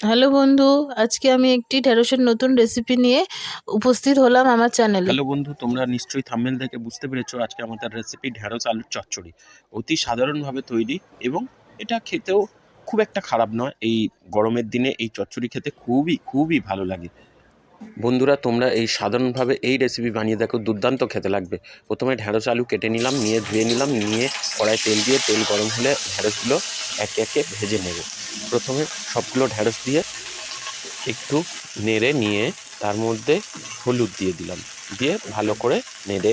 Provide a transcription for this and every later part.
Hello বন্ধু, আজকে আমি একটি ঢেঁড়সের নতুন রেসিপি নিয়ে উপস্থিত হলাম আমার চ্যানেলে। হ্যালো বন্ধু, তোমরা নিশ্চয়ই থাম্বনেল দেখে বুঝতে পেরেছো আজকে আমাদের রেসিপি ঢেঁড়স আলুর চচ্চড়ি। অতি সাধারণভাবে তৈরি এবং এটা খেতেও খুব একটা খারাপ নয়। এই গরমের দিনে এই চচ্চড়ি খেতে খুবই খুবই ভালো লাগে। বন্ধুরা, তোমরা এই সাধারণভাবে এই রেসিপি বানিয়ে দেখো, দুর্দান্ত খেতে লাগবে। প্রথমে ঢেঁড়স আলু কেটে নিলাম, নিয়ে ধুয়ে নিলাম, নিয়ে কড়াই তেল দিয়ে তেল গরম হলে ঢেঁড়সগুলো একে একে ভেজে নেব। প্রথমে সবগুলো ঢেঁড়স দিয়ে একটু নেড়ে নিয়ে তার মধ্যে হলুদ দিয়ে দিলাম, দিয়ে ভালো করে নেড়ে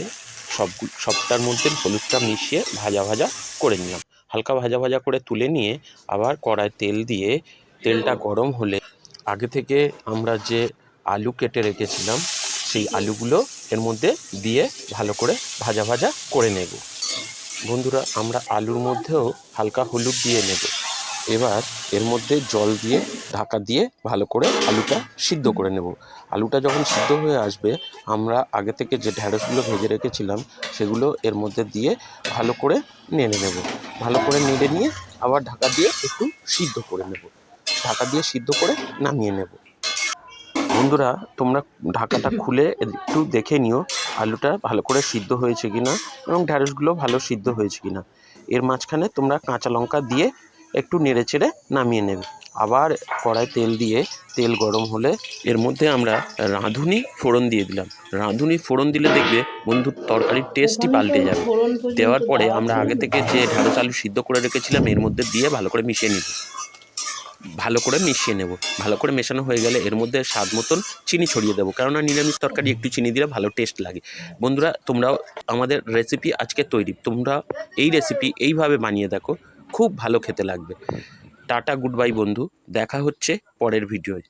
সবটার মধ্যে হলুদটা মিশিয়ে ভাজা ভাজা করে নিলাম। হালকা ভাজা ভাজা করে তুলে নিয়ে আবার কড়ায় তেল দিয়ে তেলটা গরম হলে আগে থেকে আমরা যে আলু কেটে রেখেছিলাম সেই আলুগুলো এর মধ্যে দিয়ে ভালো করে ভাজা ভাজা করে নেব। বন্ধুরা, আমরা আলুর মধ্যেও হালকা হলুদ দিয়ে নেব। এবার এর মধ্যে জল দিয়ে ঢাকা দিয়ে ভালো করে আলুটা সিদ্ধ করে নেব। আলুটা যখন সিদ্ধ হয়ে আসবে আমরা আগে থেকে যে ঢেঁড়সগুলো ভেজে রেখেছিলাম সেগুলো এর মধ্যে দিয়ে ভালো করে নেড়ে নেব। ভালো করে নেড়ে নিয়ে আবার ঢাকা দিয়ে একটু সিদ্ধ করে নেব। ঢাকা দিয়ে সিদ্ধ করে নামিয়ে নেব। বন্ধুরা, তোমরা ঢাকাটা খুলে একটু দেখে নিও আলুটা ভালো করে সিদ্ধ হয়েছে কিনা এবং ঢ্যাঁড়সগুলো ভালো সিদ্ধ হয়েছে কিনা। এর মাঝখানে তোমরা কাঁচা লঙ্কা দিয়ে একটু নেড়ে চেড়ে নামিয়ে নেবে। আবার কড়াই তেল দিয়ে তেল গরম হলে এর মধ্যে আমরা রাঁধুনি ফোড়ন দিয়ে দিলাম। রাঁধুনি ফোড়ন দিলে দেখবে বন্ধু, তরকারির টেস্টই ওখানে পাল্টে কেউ যাবে। ফোড়ন পর্যন্ত দেওয়ার পরে দেওয়া আমরা ছিল আগে না। থেকে যে ঢ্যাঁড়স আলু সিদ্ধ করে রেখেছিলাম এর মধ্যে দিয়ে ভালো করে মিশিয়ে নিব। ভালো করে মিশিয়ে নেব। ভালো করে মেশানো হয়ে গেলে এর মধ্যে স্বাদ মতন চিনি ছড়িয়ে দেবো, কেননা নিরামিষ তরকারি একটু চিনি দিলে ভালো টেস্ট লাগে। বন্ধুরা, তোমরাও আমাদের রেসিপি আজকে তৈরি, তোমরা এই রেসিপি এইভাবে বানিয়ে দেখো, খুব ভালো খেতে লাগবে। টাটা, গুড বাই বন্ধু, দেখা হচ্ছে পরের ভিডিওয়।